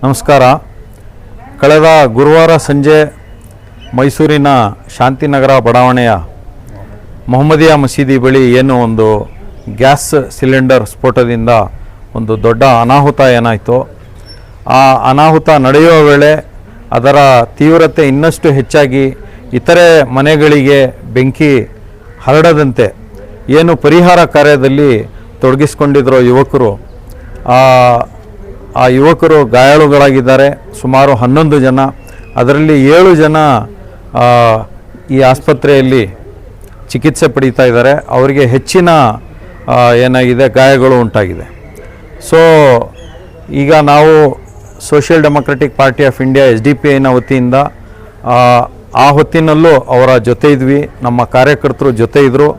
ನಮಸ್ಕಾರ. ಕಳೆದ ಗುರುವಾರ ಸಂಜೆ ಮೈಸೂರಿನ ಶಾಂತಿನಗರ ಬಡಾವಣೆಯ ಮೊಹಮ್ಮದಿಯಾ ಮಸೀದಿ ಬಳಿ ಏನು ಒಂದು ಗ್ಯಾಸ್ ಸಿಲಿಂಡರ್ ಸ್ಫೋಟದಿಂದ ಒಂದು ದೊಡ್ಡ ಅನಾಹುತ ಏನಾಯಿತು. ಆ ಅನಾಹುತ ನಡೆಯುವ ವೇಳೆ ಅದರ ತೀವ್ರತೆ ಇನ್ನಷ್ಟು ಹೆಚ್ಚಾಗಿ ಇತರೆ ಮನೆಗಳಿಗೆ ಬೆಂಕಿ ಹರಡದಂತೆ ಏನು ಪರಿಹಾರ ಕಾರ್ಯದಲ್ಲಿ ತೊಡಗಿಸಿಕೊಂಡಿರೋ ಯುವಕರು, ಆ ಯುವಕರು ಗಾಯಾಳುಗಳಾಗಿದ್ದಾರೆ. ಸುಮಾರು 11 ಜನ, ಅದರಲ್ಲಿ 7 ಜನ ಈ ಆಸ್ಪತ್ರೆಯಲ್ಲಿ ಚಿಕಿತ್ಸೆ ಪಡೀತಾ ಇದ್ದಾರೆ. ಅವರಿಗೆ ಹೆಚ್ಚಿನ ಏನಾಗಿದೆ ಗಾಯಗಳು ಉಂಟಾಗಿದೆ. ಸೊ ಈಗ ನಾವು social democratic party of India SDPIನ ವತಿಯಿಂದ ಆ ಹೊತ್ತಿನಲ್ಲೂ ಅವರ ಜೊತೆ ಇದ್ವಿ, ನಮ್ಮ ಕಾರ್ಯಕರ್ತರು ಜೊತೆ ಇದ್ದರು.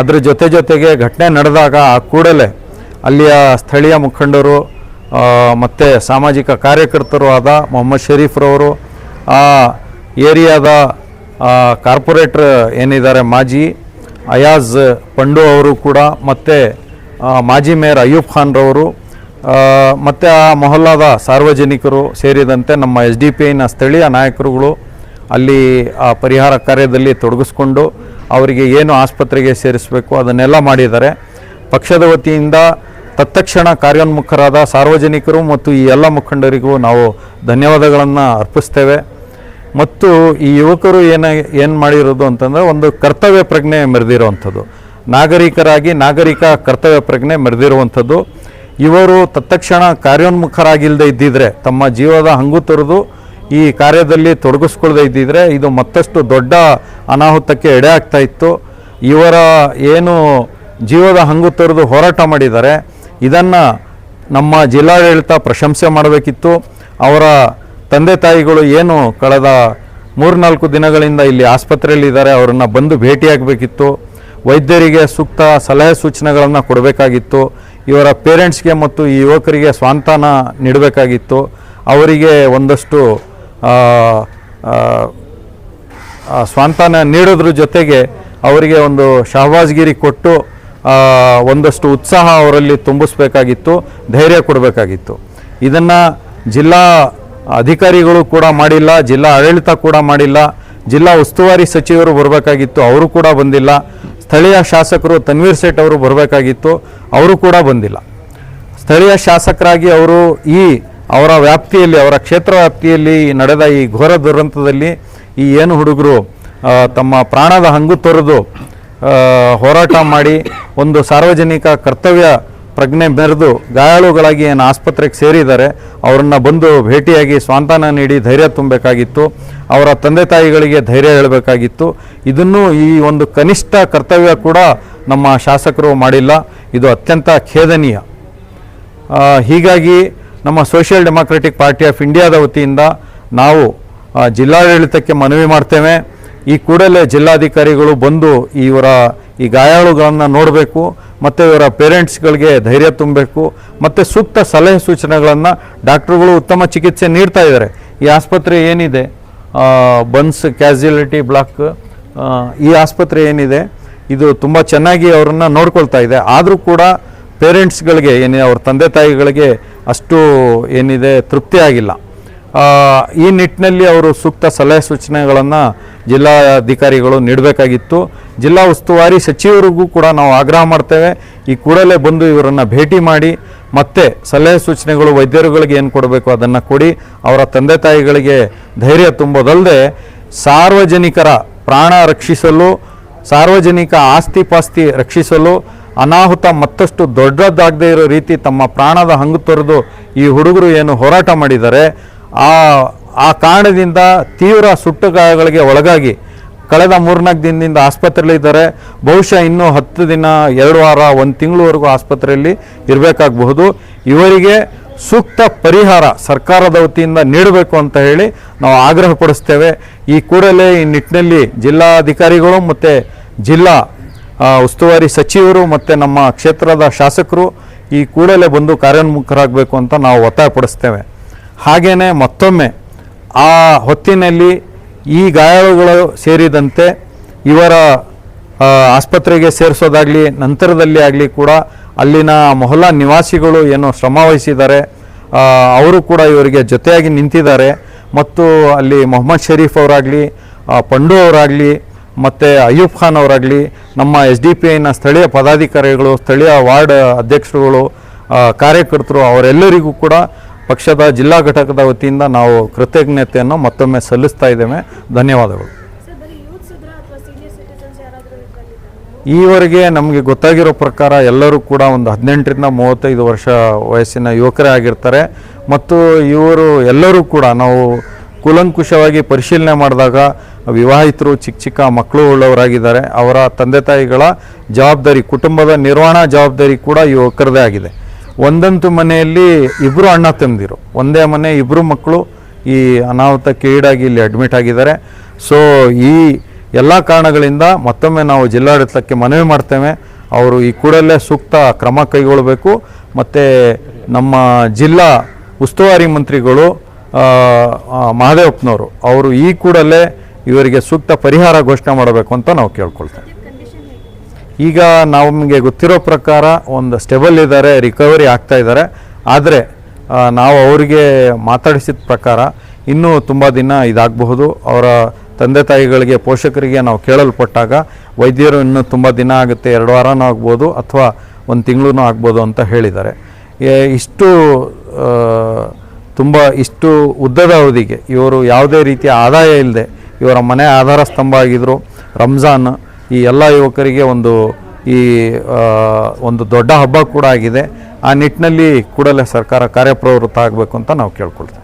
ಅದರ ಜೊತೆಗೆ ಘಟನೆ ನಡೆದಾಗ ಆ ಕೂಡಲೇ ಅಲ್ಲಿಯ ಸ್ಥಳೀಯ ಮುಖಂಡರು ಮತ್ತು ಸಾಮಾಜಿಕ ಕಾರ್ಯಕರ್ತರು ಆದ ಮೊಹಮ್ಮದ್ ಶರೀಫ್ರವರು, ಆ ಏರಿಯಾದ ಕಾರ್ಪೊರೇಟ್ರ್ ಏನಿದ್ದಾರೆ ಮಾಜಿ ಅಯಾಜ್ ಪಂಡು ಅವರು ಕೂಡ, ಮತ್ತು ಮಾಜಿ ಮೇಯರ್ ಅಯ್ಯೂಬ್ ಖಾನ್ರವರು, ಮತ್ತು ಆ ಮೊಹಲ್ಲಾದ ಸಾರ್ವಜನಿಕರು ಸೇರಿದಂತೆ ನಮ್ಮ SDPIನ ಸ್ಥಳೀಯ ನಾಯಕರುಗಳು ಅಲ್ಲಿ ಆ ಪರಿಹಾರ ಕಾರ್ಯದಲ್ಲಿ ತೊಡಗಿಸ್ಕೊಂಡು ಅವರಿಗೆ ಏನು ಆಸ್ಪತ್ರೆಗೆ ಸೇರಿಸಬೇಕು ಅದನ್ನೆಲ್ಲ ಮಾಡಿದ್ದಾರೆ. ಪಕ್ಷದ ವತಿಯಿಂದ ತತ್ಕ್ಷಣ ಕಾರ್ಯೋನ್ಮುಖರಾದ ಸಾರ್ವಜನಿಕರು ಮತ್ತು ಈ ಎಲ್ಲ ಮುಖಂಡರಿಗೂ ನಾವು ಧನ್ಯವಾದಗಳನ್ನು ಅರ್ಪಿಸ್ತೇವೆ. ಮತ್ತು ಈ ಯುವಕರು ಏನು ಮಾಡಿರೋದು ಅಂತಂದರೆ ಒಂದು ಕರ್ತವ್ಯ ಪ್ರಜ್ಞೆ ಮೆರೆದಿರುವಂಥದ್ದು, ನಾಗರಿಕರಾಗಿ ನಾಗರಿಕ ಕರ್ತವ್ಯ ಪ್ರಜ್ಞೆ ಮೆರೆದಿರುವಂಥದ್ದು. ಇವರು ತತ್ಕ್ಷಣ ಕಾರ್ಯೋನ್ಮುಖರಾಗಿಲ್ಲದೆ ಇದ್ದಿದ್ರೆ, ತಮ್ಮ ಜೀವದ ಹಂಗು ತೊರೆದು ಈ ಕಾರ್ಯದಲ್ಲಿ ತೊಡಗಿಸ್ಕೊಳ್ಳದೆ ಇದ್ದಿದ್ರೆ ಇದು ಮತ್ತಷ್ಟು ದೊಡ್ಡ ಅನಾಹುತಕ್ಕೆ ಎಡೆ ಆಗ್ತಾ ಇತ್ತು. ಇವರ ಏನು ಜೀವದ ಹಂಗು ತೊರೆದು ಹೋರಾಟ ಮಾಡಿದ್ದಾರೆ, ಇದನ್ನು ನಮ್ಮ ಜಿಲ್ಲಾಡಳಿತ ಪ್ರಶಂಸೆ ಮಾಡಬೇಕಿತ್ತು. ಅವರ ತಂದೆ ತಾಯಿಗಳು ಏನು ಕಳೆದ 3-4 ದಿನಗಳಿಂದ ಇಲ್ಲಿ ಆಸ್ಪತ್ರೆಯಲ್ಲಿದ್ದಾರೆ, ಅವರನ್ನು ಬಂದು ಭೇಟಿಯಾಗಬೇಕಿತ್ತು. ವೈದ್ಯರಿಗೆ ಸೂಕ್ತ ಸಲಹೆ ಸೂಚನೆಗಳನ್ನು ಕೊಡಬೇಕಾಗಿತ್ತು. ಇವರ ಪೇರೆಂಟ್ಸ್ಗೆ ಮತ್ತು ಈ ಯುವಕರಿಗೆ ಸ್ವಾಂತನ ನೀಡಬೇಕಾಗಿತ್ತು. ಅವರಿಗೆ ಒಂದಷ್ಟು ಸ್ವಾಂತನ ನೀಡೋದ್ರ ಜೊತೆಗೆ ಅವರಿಗೆ ಒಂದು ಶಹಬಾಜ್ಗಿರಿ ಕೊಟ್ಟು ಒಂದಷ್ಟು ಉತ್ಸಾಹ ಅವರಲ್ಲಿ ತುಂಬಿಸ್ಬೇಕಾಗಿತ್ತು, ಧೈರ್ಯ ಕೊಡಬೇಕಾಗಿತ್ತು. ಇದನ್ನು ಜಿಲ್ಲಾ ಅಧಿಕಾರಿಗಳು ಕೂಡ ಮಾಡಿಲ್ಲ, ಜಿಲ್ಲಾ ಆಡಳಿತ ಕೂಡ ಮಾಡಿಲ್ಲ. ಜಿಲ್ಲಾ ಉಸ್ತುವಾರಿ ಸಚಿವರು ಬರಬೇಕಾಗಿತ್ತು, ಅವರು ಕೂಡ ಬಂದಿಲ್ಲ. ಸ್ಥಳೀಯ ಶಾಸಕರು ತನ್ವೀರ್ ಸೇಠ್ ಅವರು ಬರಬೇಕಾಗಿತ್ತು, ಅವರು ಕೂಡ ಬಂದಿಲ್ಲ. ಸ್ಥಳೀಯ ಶಾಸಕರಾಗಿ ಅವರು ಅವರ ವ್ಯಾಪ್ತಿಯಲ್ಲಿ, ಅವರ ಕ್ಷೇತ್ರ ವ್ಯಾಪ್ತಿಯಲ್ಲಿ ನಡೆದ ಈ ಘೋರ ದುರಂತದಲ್ಲಿ ಈ ಏನು ಹುಡುಗರು ತಮ್ಮ ಪ್ರಾಣದ ಹಂಗು ತೊರೆದು ಹೋರಾಟ ಮಾಡಿ ಒಂದು ಸಾರ್ವಜನಿಕ ಕರ್ತವ್ಯ ಪ್ರಜ್ಞೆ ಮೆರೆದು ಗಾಯಾಳುಗಳಾಗಿ ಏನು ಆಸ್ಪತ್ರೆಗೆ ಸೇರಿದ್ದಾರೆ, ಅವರನ್ನು ಬಂದು ಭೇಟಿಯಾಗಿ ಸ್ವಾಂತನ ನೀಡಿ ಧೈರ್ಯ ತುಂಬಬೇಕಾಗಿತ್ತು. ಅವರ ತಂದೆ ತಾಯಿಗಳಿಗೆ ಧೈರ್ಯ ಹೇಳಬೇಕಾಗಿತ್ತು. ಇದನ್ನು ಈ ಒಂದು ಕನಿಷ್ಠ ಕರ್ತವ್ಯ ಕೂಡ ನಮ್ಮ ಶಾಸಕರು ಮಾಡಿಲ್ಲ. ಇದು ಅತ್ಯಂತ ಖೇದನೀಯ. ಹೀಗಾಗಿ ನಮ್ಮ ಸೋಷಿಯಲ್ ಡೆಮೊಕ್ರೆಟಿಕ್ ಪಾರ್ಟಿ ಆಫ್ ಇಂಡಿಯಾದ ವತಿಯಿಂದ ನಾವು ಜಿಲ್ಲಾಡಳಿತಕ್ಕೆ ಮನವಿ ಮಾಡ್ತೇವೆ. ಈ ಕೂಡಲೇ ಜಿಲ್ಲಾಧಿಕಾರಿಗಳು ಬಂದು ಇವರ ಈ ಗಾಯಾಳುಗಳನ್ನು ನೋಡಬೇಕು, ಮತ್ತು ಇವರ ಪೇರೆಂಟ್ಸ್ಗಳಿಗೆ ಧೈರ್ಯ ತುಂಬಬೇಕು, ಮತ್ತು ಸೂಕ್ತ ಸಲಹೆ ಸೂಚನೆಗಳನ್ನು ಡಾಕ್ಟ್ರುಗಳು ಉತ್ತಮ ಚಿಕಿತ್ಸೆ ನೀಡ್ತಾ ಇದ್ದಾರೆ. ಈ ಆಸ್ಪತ್ರೆ ಏನಿದೆ ಬನ್ಸ್ ಕ್ಯಾಸುಯಾಲಿಟಿ ಬ್ಲಾಕ್, ಈ ಆಸ್ಪತ್ರೆ ಏನಿದೆ ಇದು ತುಂಬ ಚೆನ್ನಾಗಿ ಅವರನ್ನು ನೋಡ್ಕೊಳ್ತಾ ಇದೆ. ಆದರೂ ಕೂಡ ಪೇರೆಂಟ್ಸ್ಗಳಿಗೆ ಅವ್ರ ತಂದೆ ತಾಯಿಗಳಿಗೆ ಅಷ್ಟು ಏನಿದೆ ತೃಪ್ತಿ ಆಗಿಲ್ಲ. ಈ ನಿಟ್ಟಿನಲ್ಲಿ ಅವರು ಸೂಕ್ತ ಸಲಹೆ ಸೂಚನೆಗಳನ್ನು ಜಿಲ್ಲಾಧಿಕಾರಿಗಳು ನೀಡಬೇಕಾಗಿತ್ತು. ಜಿಲ್ಲಾ ಉಸ್ತುವಾರಿ ಸಚಿವರಿಗೂ ಕೂಡ ನಾವು ಆಗ್ರಹ ಮಾಡ್ತೇವೆ, ಈ ಕೂಡಲೇ ಬಂದು ಇವರನ್ನು ಭೇಟಿ ಮಾಡಿ ಮತ್ತೆ ಸಲಹೆ ಸೂಚನೆಗಳು ವೈದ್ಯರುಗಳಿಗೆ ಏನು ಕೊಡಬೇಕು ಅದನ್ನು ಕೊಡಿ. ಅವರ ತಂದೆ ತಾಯಿಗಳಿಗೆ ಧೈರ್ಯ ತುಂಬೋದಲ್ಲದೆ ಸಾರ್ವಜನಿಕರ ಪ್ರಾಣ ರಕ್ಷಿಸಲು, ಸಾರ್ವಜನಿಕ ಆಸ್ತಿ ಪಾಸ್ತಿ ರಕ್ಷಿಸಲು, ಅನಾಹುತ ಮತ್ತಷ್ಟು ದೊಡ್ಡದಾಗದೇ ಇರೋ ರೀತಿ ತಮ್ಮ ಪ್ರಾಣದ ಹಂಗು ತೊರೆದು ಈ ಹುಡುಗರು ಏನು ಹೋರಾಟ ಮಾಡಿದ್ದಾರೆ, ಆ ಕಾರಣದಿಂದ ತೀವ್ರ ಸುಟ್ಟು ಗಾಯಗಳಿಗೆ ಒಳಗಾಗಿ ಕಳೆದ 3-4 ದಿನದಿಂದ ಆಸ್ಪತ್ರೆಯಲ್ಲಿದ್ದಾರೆ. ಬಹುಶಃ ಇನ್ನೂ 10 ದಿನ, 2 ವಾರ, 1 ತಿಂಗಳವರೆಗೂ ಆಸ್ಪತ್ರೆಯಲ್ಲಿ ಇರಬೇಕಾಗಬಹುದು. ಇವರಿಗೆ ಸೂಕ್ತ ಪರಿಹಾರ ಸರ್ಕಾರದ ವತಿಯಿಂದ ನೀಡಬೇಕು ಅಂತ ಹೇಳಿ ನಾವು ಆಗ್ರಹ ಪಡಿಸ್ತೇವೆ. ಈ ಕೂಡಲೇ ಈ ನಿಟ್ಟಿನಲ್ಲಿ ಜಿಲ್ಲಾಧಿಕಾರಿಗಳು ಮತ್ತು ಜಿಲ್ಲಾ ಉಸ್ತುವಾರಿ ಸಚಿವರು ಮತ್ತು ನಮ್ಮ ಕ್ಷೇತ್ರದ ಶಾಸಕರು ಈ ಕೂಡಲೇ ಬಂದು ಕಾರ್ಯೋನ್ಮುಖರಾಗಬೇಕು ಅಂತ ನಾವು ಒತ್ತಾಯಪಡಿಸ್ತೇವೆ. ಹಾಗೆಯೇ ಮತ್ತೊಮ್ಮೆ ಆ ಹೊತ್ತಿನಲ್ಲಿ ಈ ಗಾಯಾಳುಗಳು ಸೇರಿದಂತೆ ಇವರ ಆಸ್ಪತ್ರೆಗೆ ಸೇರಿಸೋದಾಗಲಿ ನಂತರದಲ್ಲಿ ಆಗಲಿ ಕೂಡ ಅಲ್ಲಿನ ಮೊಹಲ್ಲಾ ನಿವಾಸಿಗಳು ಏನು ಶ್ರಮ ವಹಿಸಿದ್ದಾರೆ ಅವರು ಕೂಡ ಇವರಿಗೆ ಜೊತೆಯಾಗಿ ನಿಂತಿದ್ದಾರೆ. ಮತ್ತು ಅಲ್ಲಿ ಮೊಹಮ್ಮದ್ ಶರೀಫ್ ಅವರಾಗಲಿ, ಪಂಡು ಅವರಾಗಲಿ, ಮತ್ತು ಅಯ್ಯೂಬ್ ಖಾನ್ ಅವರಾಗಲಿ, ನಮ್ಮ SDPIನ ಸ್ಥಳೀಯ ಪದಾಧಿಕಾರಿಗಳು, ಸ್ಥಳೀಯ ವಾರ್ಡ್ ಅಧ್ಯಕ್ಷರುಗಳು, ಕಾರ್ಯಕರ್ತರು ಅವರೆಲ್ಲರಿಗೂ ಕೂಡ ಪಕ್ಷದ ಜಿಲ್ಲಾ ಘಟಕದ ವತಿಯಿಂದ ನಾವು ಕೃತಜ್ಞತೆಯನ್ನು ಮತ್ತೊಮ್ಮೆ ಸಲ್ಲಿಸ್ತಾ ಇದ್ದೇವೆ. ಧನ್ಯವಾದಗಳು. ಈವರೆಗೆ ನಮಗೆ ಗೊತ್ತಾಗಿರೋ ಪ್ರಕಾರ ಎಲ್ಲರೂ ಕೂಡ ಒಂದು 18ರಿಂದ 35 ವರ್ಷ ವಯಸ್ಸಿನ ಯುವಕರೇ ಆಗಿರ್ತಾರೆ. ಮತ್ತು ಇವರು ಎಲ್ಲರೂ ಕೂಡ ನಾವು ಕೂಲಂಕುಷವಾಗಿ ಪರಿಶೀಲನೆ ಮಾಡಿದಾಗ ವಿವಾಹಿತರು, ಚಿಕ್ಕ ಚಿಕ್ಕ ಮಕ್ಕಳು ಉಳ್ಳವರಾಗಿದ್ದಾರೆ. ಅವರ ತಂದೆ ತಾಯಿಗಳ ಜವಾಬ್ದಾರಿ, ಕುಟುಂಬದ ನಿರ್ವಹಣಾ ಜವಾಬ್ದಾರಿ ಕೂಡ ಯುವಕರದೇ ಆಗಿದೆ. ಒಂದಂತೂ ಮನೆಯಲ್ಲಿ ಇಬ್ಬರು ಅಣ್ಣ ತಮ್ಮದಿರು, ಒಂದೇ ಮನೆ, ಇಬ್ಬರು ಮಕ್ಕಳು ಈ ಅನಾಹುತಕ್ಕೆ ಈಡಾಗಿ ಇಲ್ಲಿ ಅಡ್ಮಿಟ್ ಆಗಿದ್ದಾರೆ. ಸೊ ಈ ಎಲ್ಲ ಕಾರಣಗಳಿಂದ ಮತ್ತೊಮ್ಮೆ ನಾವು ಜಿಲ್ಲಾಡಳಿತಕ್ಕೆ ಮನವಿ ಮಾಡ್ತೇವೆ, ಅವರು ಈ ಕೂಡಲೇ ಸೂಕ್ತ ಕ್ರಮ ಕೈಗೊಳ್ಳಬೇಕು. ಮತ್ತು ನಮ್ಮ ಜಿಲ್ಲಾ ಉಸ್ತುವಾರಿ ಮಂತ್ರಿಗಳು ಮಹದೇವಪ್ಪನವರು ಅವರು ಈ ಕೂಡಲೇ ಇವರಿಗೆ ಸೂಕ್ತ ಪರಿಹಾರ ಘೋಷಣೆ ಮಾಡಬೇಕು ಅಂತ ನಾವು ಕೇಳ್ಕೊಳ್ತೇವೆ. ಈಗ ನಮಗೆ ಗೊತ್ತಿರೋ ಪ್ರಕಾರ ಒಂದು ಸ್ಟೇಬಲ್ ಇದ್ದಾರೆ, ರಿಕವರಿ ಆಗ್ತಾ ಇದ್ದಾರೆ. ಆದರೆ ನಾವು ಅವರಿಗೆ ಮಾತಾಡಿಸಿದ ಪ್ರಕಾರ ಇನ್ನೂ ತುಂಬ ದಿನ ಇದಾಗಬಹುದು. ಅವರ ತಂದೆ ತಾಯಿಗಳಿಗೆ, ಪೋಷಕರಿಗೆ ನಾವು ಕೇಳಲ್ಪಟ್ಟಾಗ ವೈದ್ಯರು ಇನ್ನೂ ತುಂಬ ದಿನ ಆಗುತ್ತೆ, 2 ವಾರನೂ ಆಗ್ಬೋದು ಅಥವಾ 1 ತಿಂಗಳೂ ಆಗ್ಬೋದು ಅಂತ ಹೇಳಿದ್ದಾರೆ. ಇಷ್ಟು ಉದ್ದದ ಅವಧಿಗೆ ಇವರು ಯಾವುದೇ ರೀತಿಯ ಆದಾಯ ಇಲ್ಲದೆ ಇವರ ಮನೆ ಆಧಾರ ಸ್ತಂಭ ಆಗಿದ್ದರು. ರಂಜಾನ್ ಈ ಎಲ್ಲ ಯುವಕರಿಗೆ ಒಂದು ದೊಡ್ಡ ಹಬ್ಬ ಕೂಡ ಆಗಿದೆ. ಆ ನಿಟ್ಟಿನಲ್ಲಿ ಕೂಡಲೇ ಸರ್ಕಾರ ಕಾರ್ಯಪ್ರವೃತ್ತ ಆಗಬೇಕು ಅಂತ ನಾವು ಕೇಳ್ಕೊಳ್ತೇವೆ.